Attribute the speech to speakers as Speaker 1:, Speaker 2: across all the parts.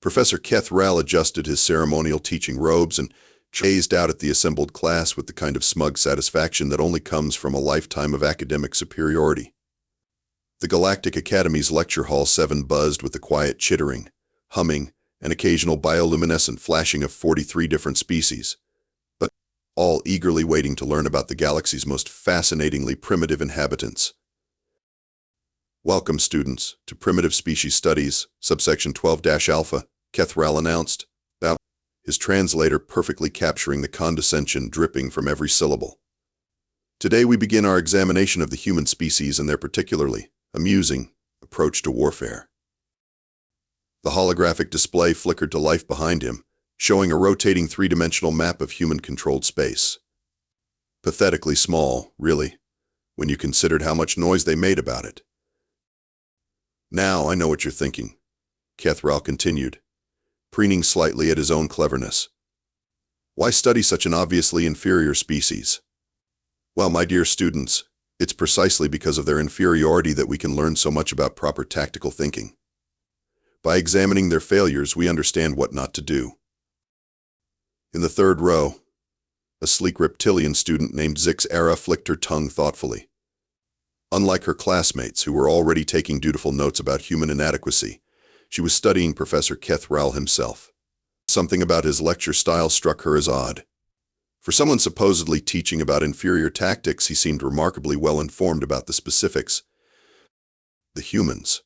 Speaker 1: Professor Keth'ral adjusted his ceremonial teaching robes and gazed out at the assembled class with the kind of smug satisfaction that only comes from a lifetime of academic superiority. The Galactic Academy's lecture hall 7 buzzed with the quiet chittering, humming, and occasional bioluminescent flashing of 43 different species, but all eagerly waiting to learn about the galaxy's most fascinatingly primitive inhabitants. "Welcome, students, to Primitive Species Studies, subsection 12-Alpha, Keth'ral announced, his translator perfectly capturing the condescension dripping from every syllable. Today we begin our examination of the human species and their particularly amusing approach to warfare." The holographic display flickered to life behind him, showing a rotating three-dimensional map of human-controlled space. Pathetically small, really, when you considered how much noise they made about it. "Now I know what you're thinking," Keth'ral continued, preening slightly at his own cleverness. "Why study such an obviously inferior species? Well, my dear students, it's precisely because of their inferiority that we can learn so much about proper tactical thinking. By examining their failures, we understand what not to do." In the third row, a sleek reptilian student named Zix'ara flicked her tongue thoughtfully. Unlike her classmates, who were already taking dutiful notes about human inadequacy, she was studying Professor Keth'ral himself. Something about his lecture style struck her as odd. For someone supposedly teaching about inferior tactics, he seemed remarkably well informed about the specifics. The humans.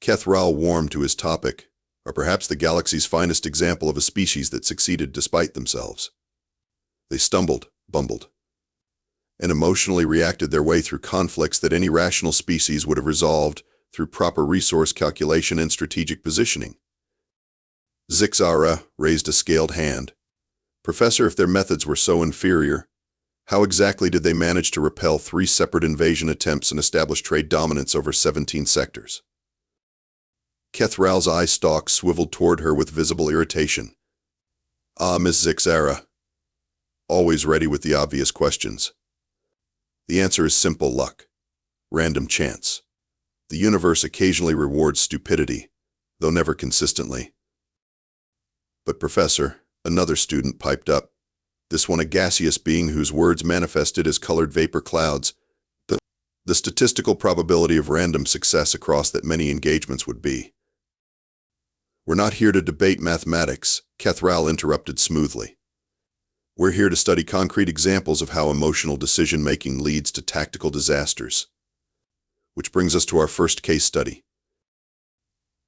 Speaker 1: Keth'ral warmed to his topic, are perhaps the galaxy's finest example of a species that succeeded despite themselves. They stumbled, bumbled, and emotionally reacted their way through conflicts that any rational species would have resolved through proper resource calculation and strategic positioning. Zix'ara raised a scaled hand. "Professor, if their methods were so inferior, how exactly did they manage to repel 3 separate invasion attempts and establish trade dominance over 17 sectors?" Keth'ral's eye stalk swiveled toward her with visible irritation. "Ah, Miss Zix'ara, always ready with the obvious questions. The answer is simple luck. Random chance. The universe occasionally rewards stupidity, though never consistently." "But Professor," another student piped up, this one a gaseous being whose words manifested as colored vapor clouds, the statistical probability of random success across that many engagements would be." "We're not here to debate mathematics," Keth'ral interrupted smoothly. "We're here to study concrete examples of how emotional decision-making leads to tactical disasters. Which brings us to our first case study."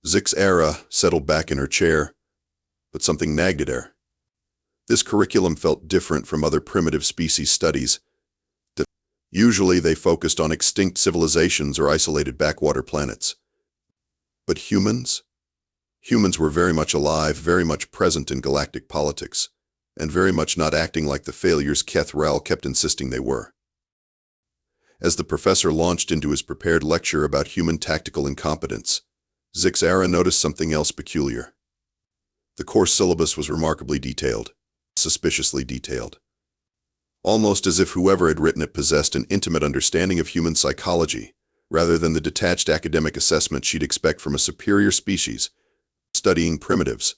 Speaker 1: Zix'ara settled back in her chair, but something nagged at her. This curriculum felt different from other primitive species studies. Usually they focused on extinct civilizations or isolated backwater planets. But humans? Humans were very much alive, very much present in galactic politics, and very much not acting like the failures Keth'ral kept insisting they were. As the professor launched into his prepared lecture about human tactical incompetence, Zix'ara noticed something else peculiar. The course syllabus was remarkably detailed, suspiciously detailed. Almost as if whoever had written it possessed an intimate understanding of human psychology, rather than the detached academic assessment she'd expect from a superior species studying primitives.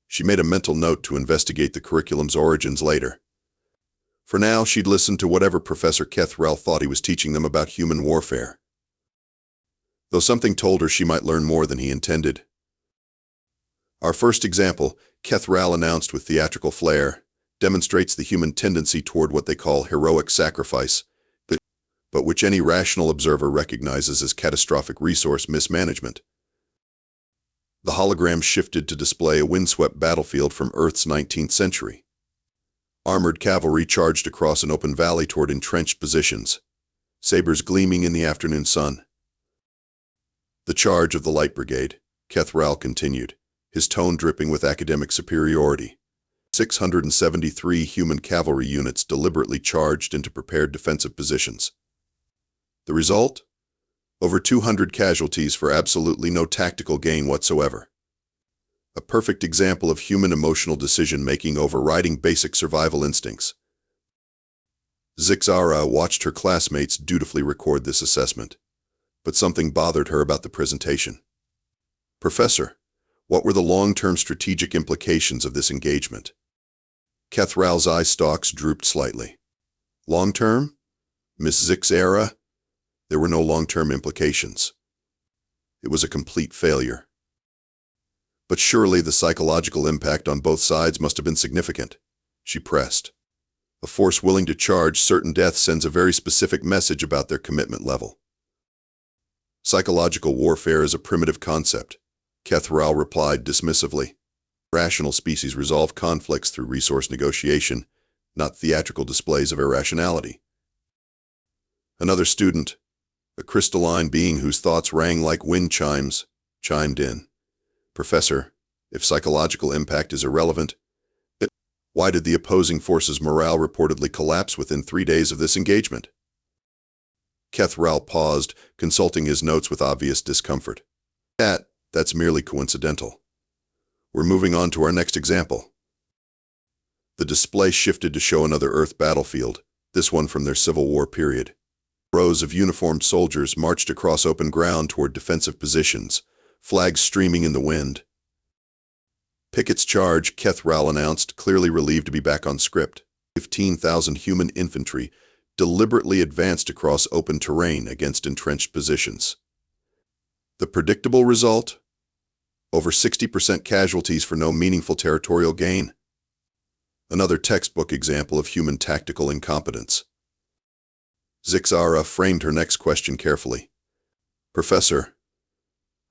Speaker 1: She made a mental note to investigate the curriculum's origins later. For now, she'd listen to whatever Professor Keth'ral thought he was teaching them about human warfare. Though something told her she might learn more than he intended. "Our first example," Keth'ral announced with theatrical flair, "demonstrates the human tendency toward what they call heroic sacrifice, but which any rational observer recognizes as catastrophic resource mismanagement." The hologram shifted to display a windswept battlefield from Earth's 19th century. Armored cavalry charged across an open valley toward entrenched positions, sabers gleaming in the afternoon sun. "The charge of the Light Brigade," Keth'ral continued, his tone dripping with academic superiority. 673 human cavalry units deliberately charged into prepared defensive positions. The result? Over 200 casualties for absolutely no tactical gain whatsoever. A perfect example of human emotional decision-making overriding basic survival instincts. Zix'ara watched her classmates dutifully record this assessment, but something bothered her about the presentation. "Professor," What were the long-term strategic implications of this engagement? Keth'ral's eye stalks drooped slightly. Long-term? Miss Zix'ara? There were no long-term implications. It was a complete failure. But surely the psychological impact on both sides must have been significant, she pressed. A force willing to charge certain death sends a very specific message about their commitment level. Psychological warfare is a primitive concept, Keth'ral replied dismissively. Rational species resolve conflicts through resource negotiation, not theatrical displays of irrationality. Another student, a crystalline being whose thoughts rang like wind chimes, chimed in. Professor, if psychological impact is irrelevant, why did the opposing forces' morale reportedly collapse within 3 days of this engagement? Keth'ral paused, consulting his notes with obvious discomfort. That's merely coincidental. We're moving on to our next example. The display shifted to show another Earth battlefield, this one from their Civil War period. Rows of uniformed soldiers marched across open ground toward defensive positions, flags streaming in the wind. Pickett's charge, Keth'ral announced, clearly relieved to be back on script. 15,000 human infantry deliberately advanced across open terrain against entrenched positions. The predictable result? Over 60% casualties for no meaningful territorial gain. Another textbook example of human tactical incompetence. Zix'ara framed her next question carefully. Professor,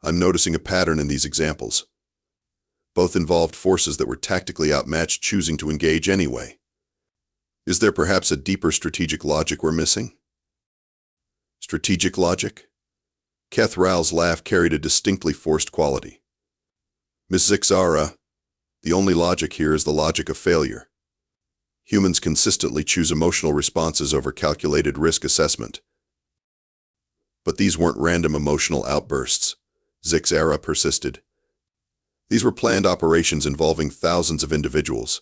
Speaker 1: I'm noticing a pattern in these examples. Both involved forces that were tactically outmatched choosing to engage anyway. Is there perhaps a deeper strategic logic we're missing? Strategic logic? Keth'ral's laugh carried a distinctly forced quality. Miss Zix'ara, the only logic here is the logic of failure. Humans consistently choose emotional responses over calculated risk assessment. But these weren't random emotional outbursts, Zix'ara persisted. These were planned operations involving thousands of individuals.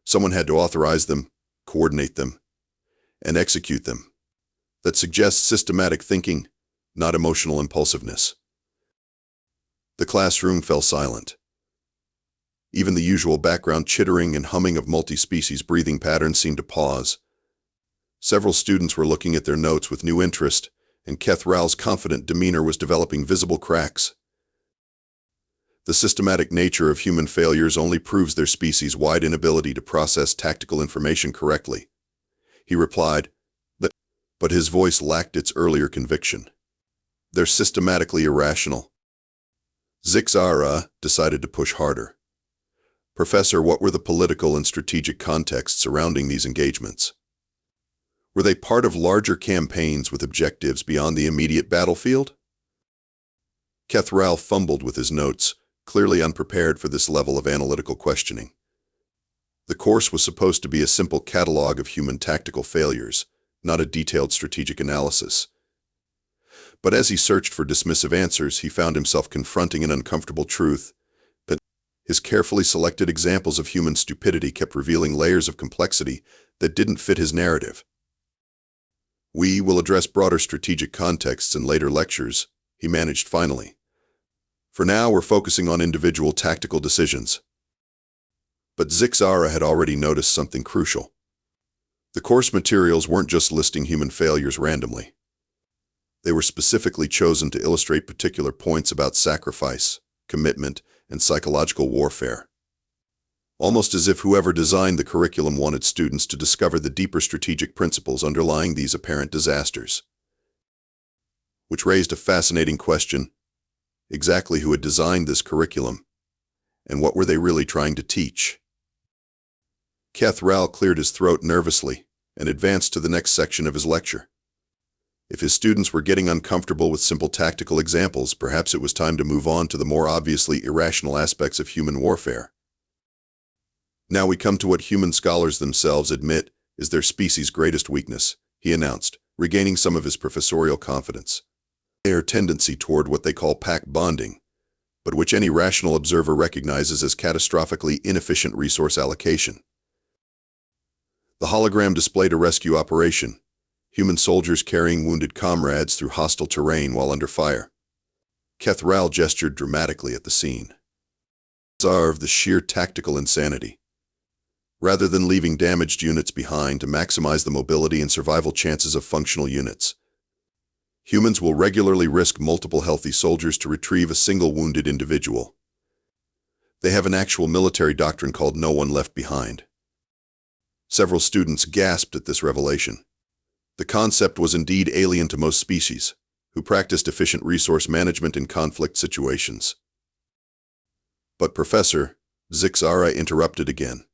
Speaker 1: Someone had to authorize them, coordinate them, and execute them. That suggests systematic thinking, not emotional impulsiveness. The classroom fell silent. Even the usual background chittering and humming of multi-species breathing patterns seemed to pause. Several students were looking at their notes with new interest, and Keth'ral's confident demeanor was developing visible cracks. The systematic nature of human failures only proves their species' wide inability to process tactical information correctly. He replied, but his voice lacked its earlier conviction. They're systematically irrational. Zix'ara decided to push harder. Professor, what were the political and strategic contexts surrounding these engagements? Were they part of larger campaigns with objectives beyond the immediate battlefield? Keth'ral fumbled with his notes, clearly unprepared for this level of analytical questioning. The course was supposed to be a simple catalog of human tactical failures, not a detailed strategic analysis. But as he searched for dismissive answers, he found himself confronting an uncomfortable truth that his carefully selected examples of human stupidity kept revealing layers of complexity that didn't fit his narrative. We will address broader strategic contexts in later lectures, he managed finally. For now, we're focusing on individual tactical decisions. But Zix'ara had already noticed something crucial. The course materials weren't just listing human failures randomly. They were specifically chosen to illustrate particular points about sacrifice, commitment, and psychological warfare. Almost as if whoever designed the curriculum wanted students to discover the deeper strategic principles underlying these apparent disasters. Which raised a fascinating question. Exactly who had designed this curriculum, and what were they really trying to teach? Keth'ral cleared his throat nervously and advanced to the next section of his lecture. If his students were getting uncomfortable with simple tactical examples, perhaps it was time to move on to the more obviously irrational aspects of human warfare. Now we come to what human scholars themselves admit is their species' greatest weakness, he announced, regaining some of his professorial confidence. Their tendency toward what they call pack bonding, but which any rational observer recognizes as catastrophically inefficient resource allocation. The hologram displayed a rescue operation, human soldiers carrying wounded comrades through hostile terrain while under fire. Keth'ral gestured dramatically at the scene. are of the sheer tactical insanity. Rather than leaving damaged units behind to maximize the mobility and survival chances of functional units, humans will regularly risk multiple healthy soldiers to retrieve a single wounded individual. They have an actual military doctrine called "no one left behind." Several students gasped at this revelation. The concept was indeed alien to most species, who practiced efficient resource management in conflict situations. But Professor Zix'ara interrupted again,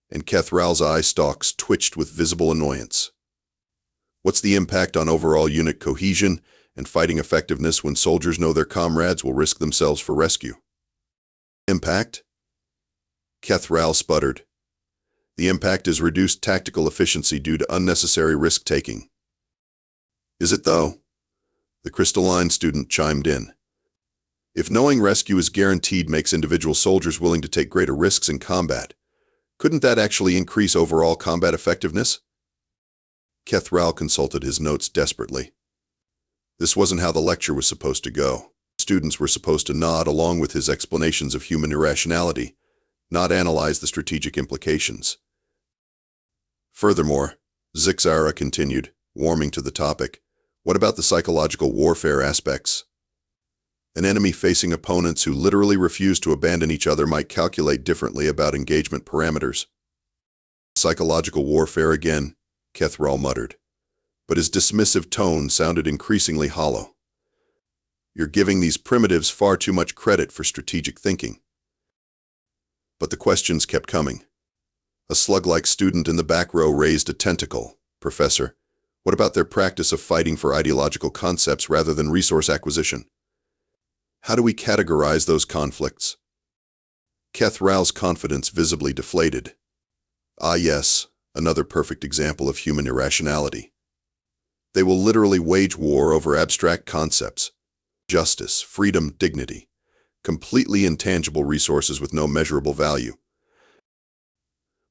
Speaker 1: and Keth'ral's eye stalks twitched with visible annoyance. What's the impact on overall unit cohesion and fighting effectiveness when soldiers know their comrades will risk themselves for rescue? Impact? Keth'ral sputtered. The impact is reduced tactical efficiency due to unnecessary risk-taking. Is it though? The crystalline student chimed in. If knowing rescue is guaranteed makes individual soldiers willing to take greater risks in combat, couldn't that actually increase overall combat effectiveness? Keth'ral consulted his notes desperately. This wasn't how the lecture was supposed to go. Students were supposed to nod along with his explanations of human irrationality, not analyze the strategic implications. Furthermore, Zix'ara continued, warming to the topic, what about the psychological warfare aspects? An enemy facing opponents who literally refuse to abandon each other might calculate differently about engagement parameters. Psychological warfare again, Keth'ral muttered, but his dismissive tone sounded increasingly hollow. You're giving these primitives far too much credit for strategic thinking. But the questions kept coming. A slug-like student in the back row raised a tentacle. Professor, what about their practice of fighting for ideological concepts rather than resource acquisition? How do we categorize those conflicts? Keth'ral's confidence visibly deflated. Ah yes, another perfect example of human irrationality. They will literally wage war over abstract concepts. Justice, freedom, dignity. Completely intangible resources with no measurable value.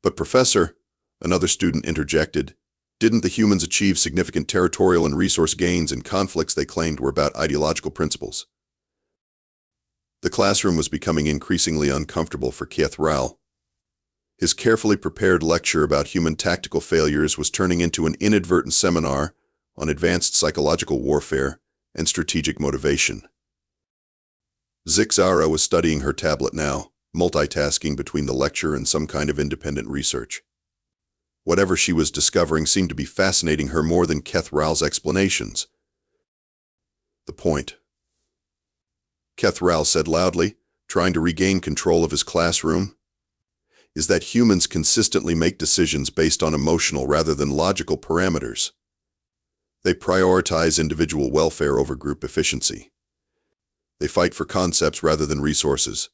Speaker 1: But Professor, another student interjected, didn't the humans achieve significant territorial and resource gains in conflicts they claimed were about ideological principles? The classroom was becoming increasingly uncomfortable for Keth'ral. His carefully prepared lecture about human tactical failures was turning into an inadvertent seminar on advanced psychological warfare and strategic motivation. Zix'ara was studying her tablet now, multitasking between the lecture and some kind of independent research. Whatever she was discovering seemed to be fascinating her more than Keth'ral's explanations. The point, Keth'ral said loudly, trying to regain control of his classroom, is that humans consistently make decisions based on emotional rather than logical parameters. They prioritize individual welfare over group efficiency. They fight for concepts rather than resources.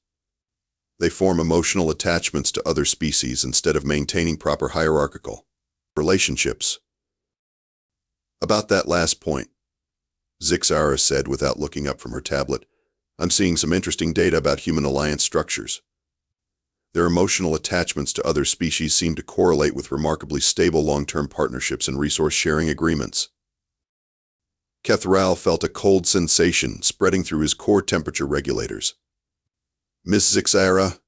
Speaker 1: They form emotional attachments to other species instead of maintaining proper hierarchical relationships. About that last point, Zix'ara said without looking up from her tablet, I'm seeing some interesting data about human alliance structures. Their emotional attachments to other species seem to correlate with remarkably stable long-term partnerships and resource-sharing agreements. Keth'ral felt a cold sensation spreading through his core temperature regulators. Miss Zix'ara,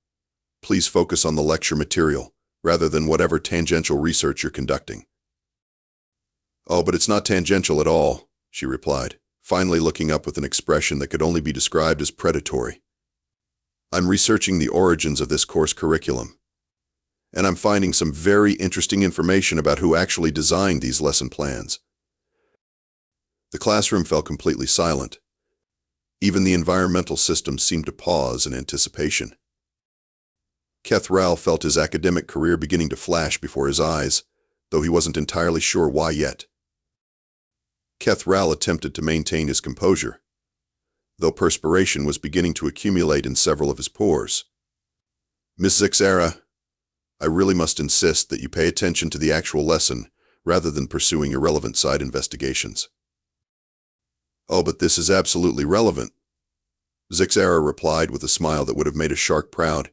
Speaker 1: please focus on the lecture material, rather than whatever tangential research you're conducting. Oh, but it's not tangential at all, she replied, finally looking up with an expression that could only be described as predatory. I'm researching the origins of this course curriculum, and I'm finding some very interesting information about who actually designed these lesson plans. The classroom fell completely silent. Even the environmental system seemed to pause in anticipation. Keth'ral felt his academic career beginning to flash before his eyes, though he wasn't entirely sure why yet. Keth'ral attempted to maintain his composure, though perspiration was beginning to accumulate in several of his pores. Miss Zix'ara, I really must insist that you pay attention to the actual lesson rather than pursuing irrelevant side investigations. Oh, but this is absolutely relevant, Zix'ara replied with a smile that would have made a shark proud.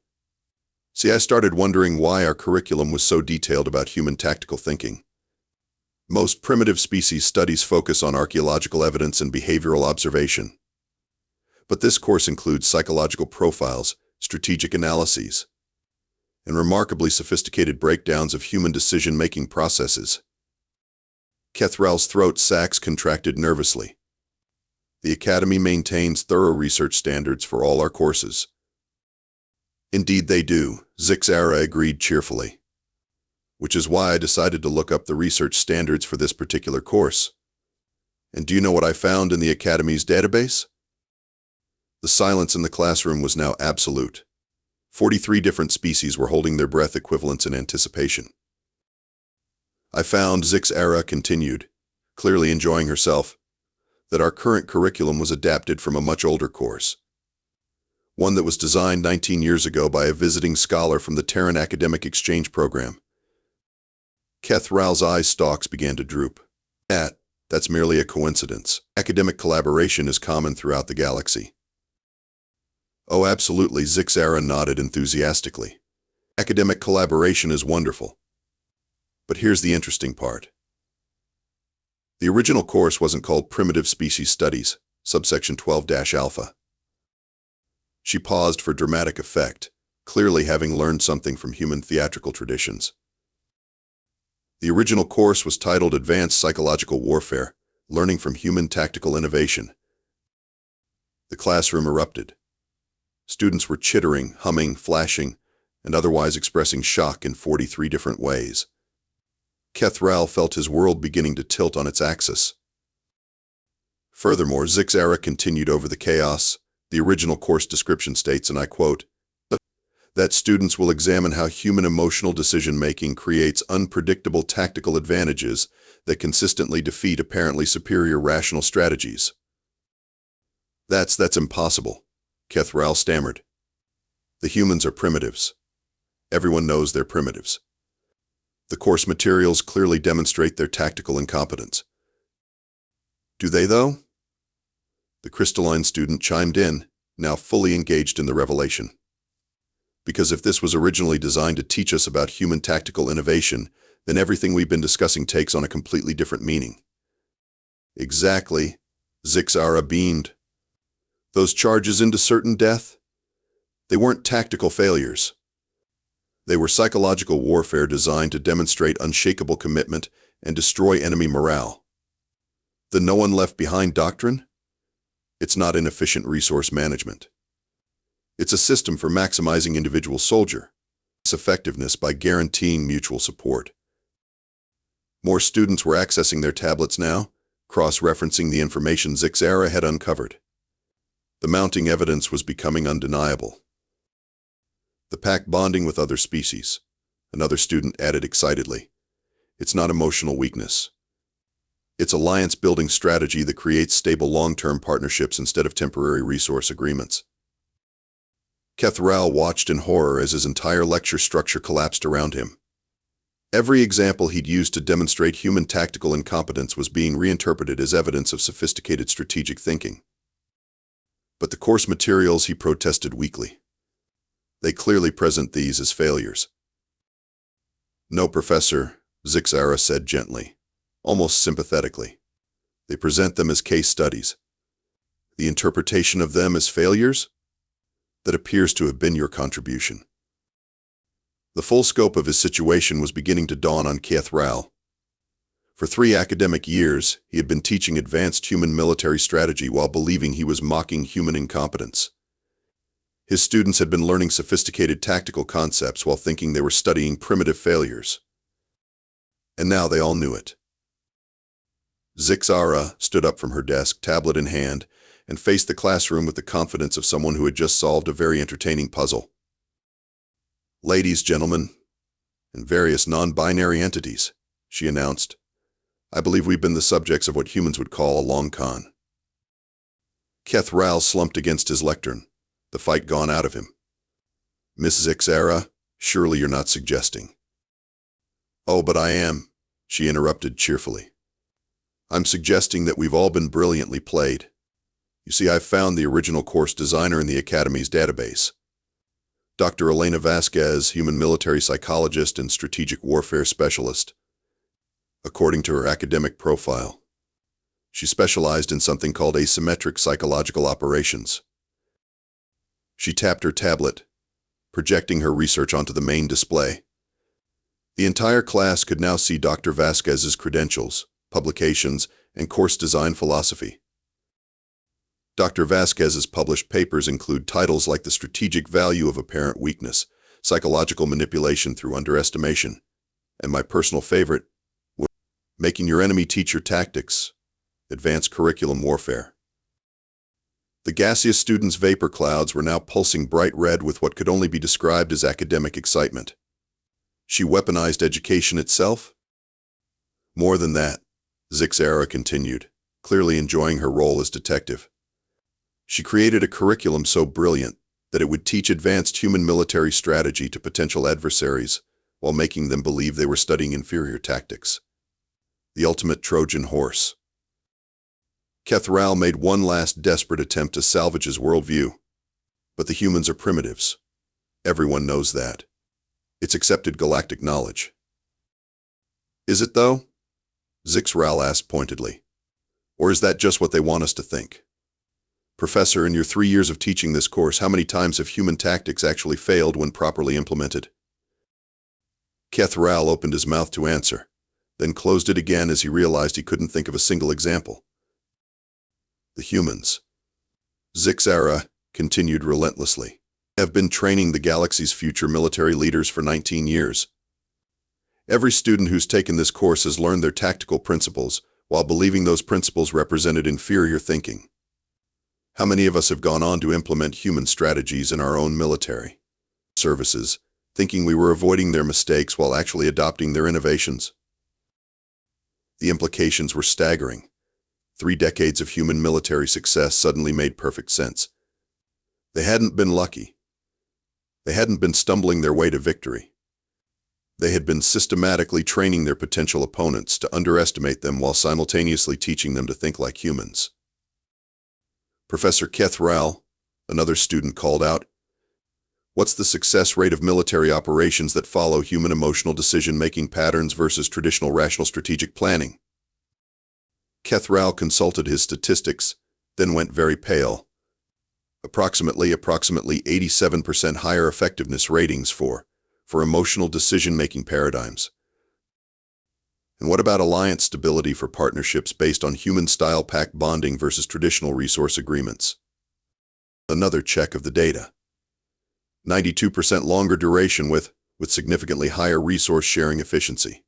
Speaker 1: See, I started wondering why our curriculum was so detailed about human tactical thinking. Most primitive species studies focus on archaeological evidence and behavioral observation. But this course includes psychological profiles, strategic analyses, and remarkably sophisticated breakdowns of human decision-making processes. Keth'ral's throat sacs contracted nervously. The Academy maintains thorough research standards for all our courses. Indeed they do, Zix'ara agreed cheerfully. Which is why I decided to look up the research standards for this particular course. And do you know what I found in the Academy's database? The silence in the classroom was now absolute. 43 different species were holding their breath equivalents in anticipation. I found, Zix'ara continued, clearly enjoying herself, that our current curriculum was adapted from a much older course. One that was designed 19 years ago by a visiting scholar from the Terran Academic Exchange Program. Keth'ral's eye stalks began to droop. That's merely a coincidence. Academic collaboration is common throughout the galaxy. Oh, absolutely, Zix'ara nodded enthusiastically. Academic collaboration is wonderful. But here's the interesting part. The original course wasn't called Primitive Species Studies, subsection 12-alpha. She paused for dramatic effect, clearly having learned something from human theatrical traditions. The original course was titled Advanced Psychological Warfare, Learning from Human Tactical Innovation. The classroom erupted. Students were chittering, humming, flashing, and otherwise expressing shock in 43 different ways. Keth'ral felt his world beginning to tilt on its axis. Furthermore, Zix'ara continued over the chaos. The original course description states, and I quote, that students will examine how human emotional decision-making creates unpredictable tactical advantages that consistently defeat apparently superior rational strategies. That's impossible, Keth'ral stammered. The humans are primitives. Everyone knows they're primitives. The course materials clearly demonstrate their tactical incompetence. Do they, though? The crystalline student chimed in, now fully engaged in the revelation. Because if this was originally designed to teach us about human tactical innovation, then everything we've been discussing takes on a completely different meaning. Exactly, Zix'ara beamed. Those charges into certain death? They weren't tactical failures. They were psychological warfare designed to demonstrate unshakable commitment and destroy enemy morale. The no one left behind doctrine? It's not inefficient resource management. It's a system for maximizing individual soldier effectiveness by guaranteeing mutual support. More students were accessing their tablets now, cross-referencing the information Zix'ara had uncovered. The mounting evidence was becoming undeniable. The pack bonding with other species, another student added excitedly. It's not emotional weakness. It's alliance-building strategy that creates stable long-term partnerships instead of temporary resource agreements. Keth'ral watched in horror as his entire lecture structure collapsed around him. Every example he'd used to demonstrate human tactical incompetence was being reinterpreted as evidence of sophisticated strategic thinking. But the course materials, he protested weakly. They clearly present these as failures. No, Professor, Zix'ara said gently, almost sympathetically. They present them as case studies. The interpretation of them as failures? That appears to have been your contribution. The full scope of his situation was beginning to dawn on Keth'ral. For 3 academic years, he had been teaching advanced human military strategy while believing he was mocking human incompetence. His students had been learning sophisticated tactical concepts while thinking they were studying primitive failures. And now they all knew it. Zix'ara stood up from her desk, tablet in hand, and faced the classroom with the confidence of someone who had just solved a very entertaining puzzle. Ladies, gentlemen, and various non-binary entities, she announced, I believe we've been the subjects of what humans would call a long con. Keth'ral slumped against his lectern, the fight gone out of him. Miss Zix'ara, surely you're not suggesting. Oh, but I am, she interrupted cheerfully. I'm suggesting that we've all been brilliantly played. You see, I've found the original course designer in the Academy's database. Dr. Elena Vasquez, human military psychologist and strategic warfare specialist. According to her academic profile, she specialized in something called asymmetric psychological operations. She tapped her tablet, projecting her research onto the main display. The entire class could now see Dr. Vasquez's credentials, publications, and course design philosophy. Dr. Vasquez's published papers include titles like The Strategic Value of Apparent Weakness, Psychological Manipulation Through Underestimation, and my personal favorite, Making Your Enemy Teach Your Tactics, Advanced Curriculum Warfare. The gaseous students' vapor clouds were now pulsing bright red with what could only be described as academic excitement. She weaponized education itself? More than that, Zix'ara continued, clearly enjoying her role as detective. She created a curriculum so brilliant that it would teach advanced human military strategy to potential adversaries while making them believe they were studying inferior tactics. The ultimate Trojan horse. Keth'ral made one last desperate attempt to salvage his worldview. But the humans are primitives. Everyone knows that. It's accepted galactic knowledge. Is it, though? Zix'ara asked pointedly. Or is that just what they want us to think? Professor, in your 3 years of teaching this course, how many times have human tactics actually failed when properly implemented? Keth'ral opened his mouth to answer, then closed it again as he realized he couldn't think of a single example. The humans, Zix'ara continued relentlessly, have been training the galaxy's future military leaders for 19 years. Every student who's taken this course has learned their tactical principles while believing those principles represented inferior thinking. How many of us have gone on to implement human strategies in our own military services, thinking we were avoiding their mistakes while actually adopting their innovations? The implications were staggering. 3 decades of human military success suddenly made perfect sense. They hadn't been lucky. They hadn't been stumbling their way to victory. They had been systematically training their potential opponents to underestimate them while simultaneously teaching them to think like humans. Professor Keth'ral, another student called out, what's the success rate of military operations that follow human emotional decision-making patterns versus traditional rational strategic planning? Keth'ral consulted his statistics, then went very pale. Approximately 87% higher effectiveness ratings for emotional decision-making paradigms. And what about alliance stability for partnerships based on human-style pact bonding versus traditional resource agreements? Another check of the data. 92% longer duration with significantly higher resource sharing efficiency.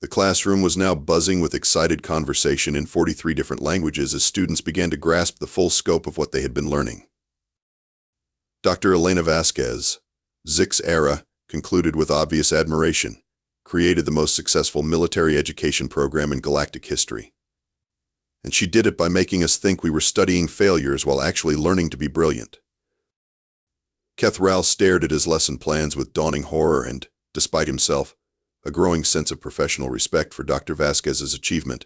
Speaker 1: The classroom was now buzzing with excited conversation in 43 different languages as students began to grasp the full scope of what they had been learning. Dr. Elena Vasquez, Zix'ara, concluded with obvious admiration, created the most successful military education program in galactic history. And she did it by making us think we were studying failures while actually learning to be brilliant. Keth'ral stared at his lesson plans with dawning horror and, despite himself, a growing sense of professional respect for Dr. Vasquez's achievement.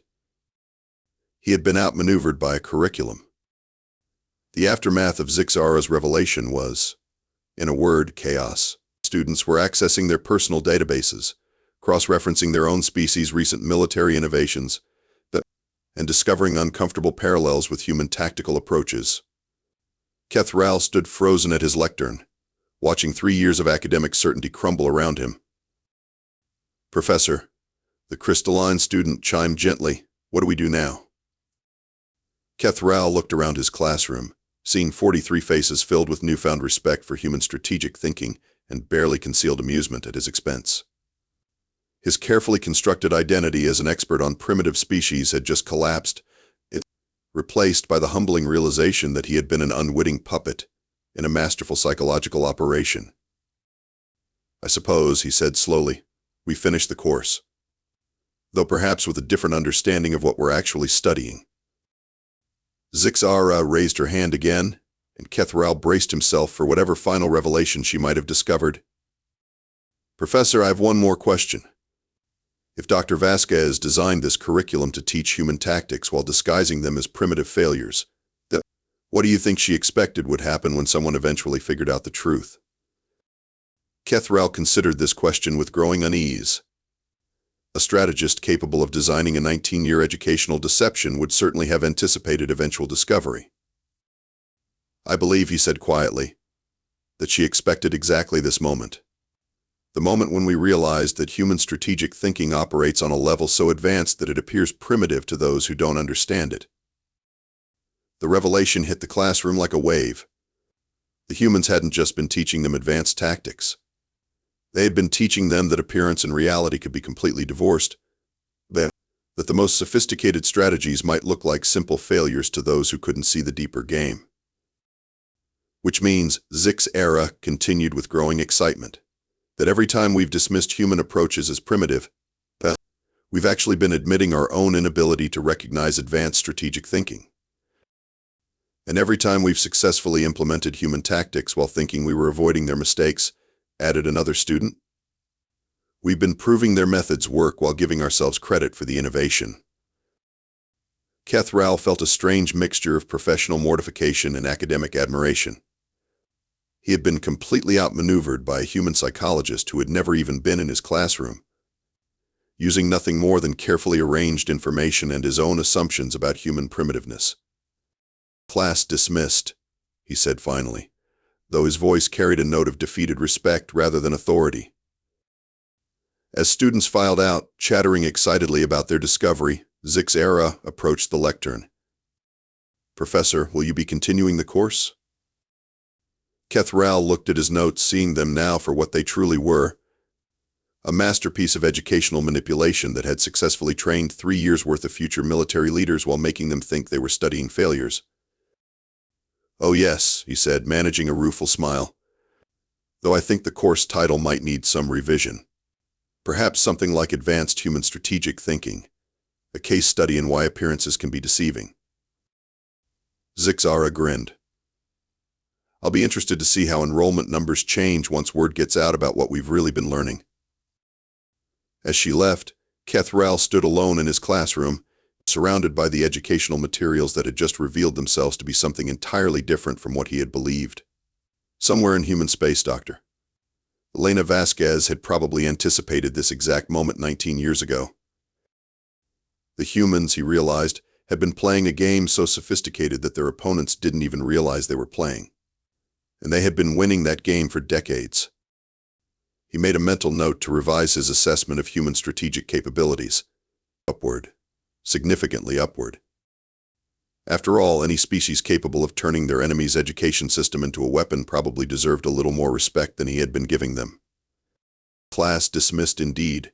Speaker 1: He had been outmaneuvered by a curriculum. The aftermath of Zix'ara's revelation was, in a word, chaos. Students were accessing their personal databases, cross-referencing their own species' recent military innovations, and discovering uncomfortable parallels with human tactical approaches. Keth'ral stood frozen at his lectern, watching 3 years of academic certainty crumble around him. Professor, the crystalline student chimed gently, what do we do now? Keth'ral looked around his classroom, seeing 43 faces filled with newfound respect for human strategic thinking and barely concealed amusement at his expense. His carefully constructed identity as an expert on primitive species had just collapsed, replaced by the humbling realization that he had been an unwitting puppet in a masterful psychological operation. I suppose, he said slowly, we finished the course, though perhaps with a different understanding of what we're actually studying. Zix'ara raised her hand again, and Keth'ral braced himself for whatever final revelation she might have discovered. Professor, I have one more question. If Dr. Vasquez designed this curriculum to teach human tactics while disguising them as primitive failures, then what do you think she expected would happen when someone eventually figured out the truth? Keth'ral considered this question with growing unease. A strategist capable of designing a 19-year educational deception would certainly have anticipated eventual discovery. I believe, he said quietly, that she expected exactly this moment. The moment when we realized that human strategic thinking operates on a level so advanced that it appears primitive to those who don't understand it. The revelation hit the classroom like a wave. The humans hadn't just been teaching them advanced tactics. They had been teaching them that appearance and reality could be completely divorced, that the most sophisticated strategies might look like simple failures to those who couldn't see the deeper game. Which means Zix'ara continued with growing excitement. That every time we've dismissed human approaches as primitive, we've actually been admitting our own inability to recognize advanced strategic thinking. And every time we've successfully implemented human tactics while thinking we were avoiding their mistakes, added another student, we've been proving their methods work while giving ourselves credit for the innovation. Keth'ral felt a strange mixture of professional mortification and academic admiration. He had been completely outmaneuvered by a human psychologist who had never even been in his classroom, using nothing more than carefully arranged information and his own assumptions about human primitiveness. "Class dismissed," he said finally, though his voice carried a note of defeated respect rather than authority. As students filed out, chattering excitedly about their discovery, Zix'ara approached the lectern. "Professor, will you be continuing the course?" Keth'ral looked at his notes, seeing them now for what they truly were, a masterpiece of educational manipulation that had successfully trained 3 years' worth of future military leaders while making them think they were studying failures. "Oh yes," he said, managing a rueful smile, "though I think the course title might need some revision. Perhaps something like Advanced Human Strategic Thinking, a case study in why appearances can be deceiving." Zix'ara grinned. "I'll be interested to see how enrollment numbers change once word gets out about what we've really been learning." As she left, Keth'ral stood alone in his classroom, surrounded by the educational materials that had just revealed themselves to be something entirely different from what he had believed. Somewhere in human space, Dr. Elena Vasquez had probably anticipated this exact moment 19 years ago. The humans, he realized, had been playing a game so sophisticated that their opponents didn't even realize they were playing. And they had been winning that game for decades. He made a mental note to revise his assessment of human strategic capabilities. Upward. Significantly upward. After all, any species capable of turning their enemy's education system into a weapon probably deserved a little more respect than he had been giving them. Class dismissed indeed.